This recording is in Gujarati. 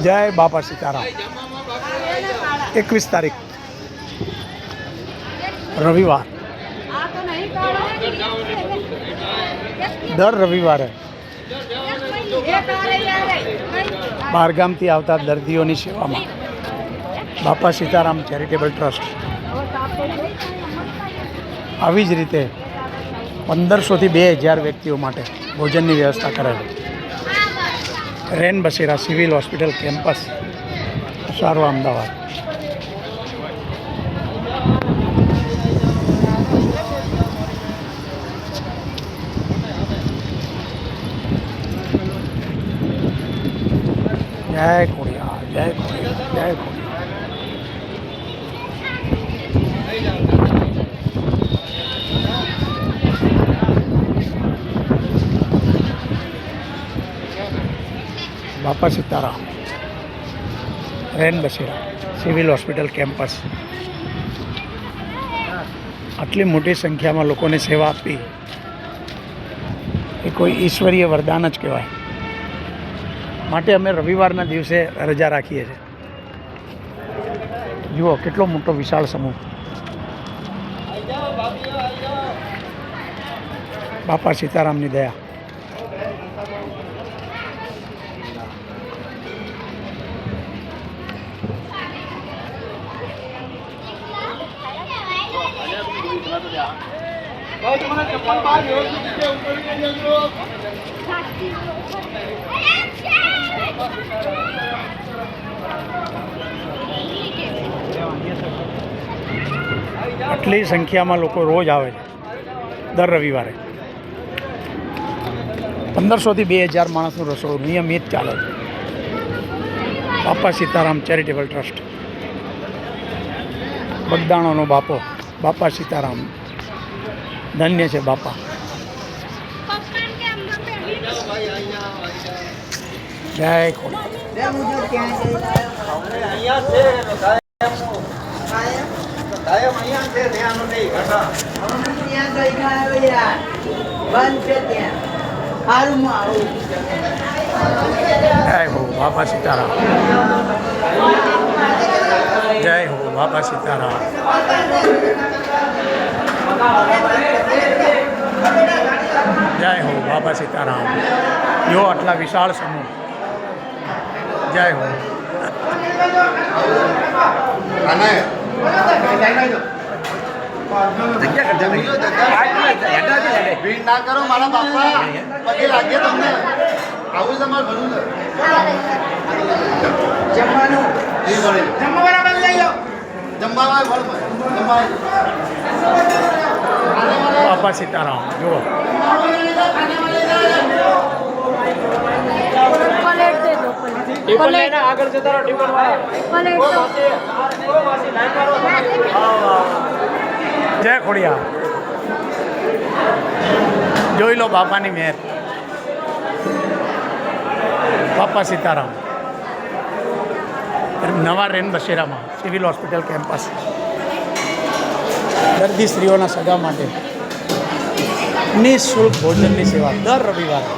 જય બાપા સીતારામ। 21 તારીખ રવિવાર। દર રવિવારે બહારગામથી આવતા દર્દીઓની સેવામાં બાપા સીતારામ ચેરિટેબલ ટ્રસ્ટ આવી જ રીતે 1500 થી 2000 વ્યક્તિઓ માટે ભોજનની વ્યવસ્થા કરે છે। રેન બસેરા સિવિલ હોસ્પિટલ કેમ્પસ સારવા અમદાવાદ। જય ખોડિયાર, જય ખોડિયાર, જય ખોડિયાર। બાપા સીતારામ રેન બસેરા સિવિલ હોસ્પિટલ કેમ્પસ। આટલી મોટી સંખ્યામાં લોકોને સેવા આપવી એ કોઈ ઈશ્વરીય વરદાન જ કહેવાય। માટે અમે રવિવારના દિવસે રજા રાખીએ છીએ। જુઓ કેટલો મોટો વિશાળ સમૂહ। બાપા સીતારામની દયા। આટલી સંખ્યામાં લોકો રોજ આવે છે દર રવિવારે। 1500 થી 2000 માણસનું રસોડું નિયમિત ચાલે છે। બાપા સીતારામ ચેરિટેબલ ટ્રસ્ટ બગદાણાનો બાપો બાપા સીતારામ ધન્ય છે બાપા। જય હો બાપા સીતારામ। જય હો બાપા સીતારામ। જય હો બાપા સીતારામ। જો આટલા વિશાળ સમૂહ। જય હો। ભીડ ના કરો મારા બાપા, પગે લાગે તમને। આવું તમારે ભરું છે જમવાનું, જમવા બરાબર લઈ જાઓ, જમવા બાપા સીતારામ। જુઓ આગળ જતા જય ખોડિયાર। જોઈ લો બાપાની મહેર। બાપા સીતારામ નવા રેન બસેરામાં સિવિલ હોસ્પિટલ કેમ્પસ દર્દી સ્ત્રીઓના સગા માટે નિઃશુલ્ક ભોજનની સેવા દર રવિવારે।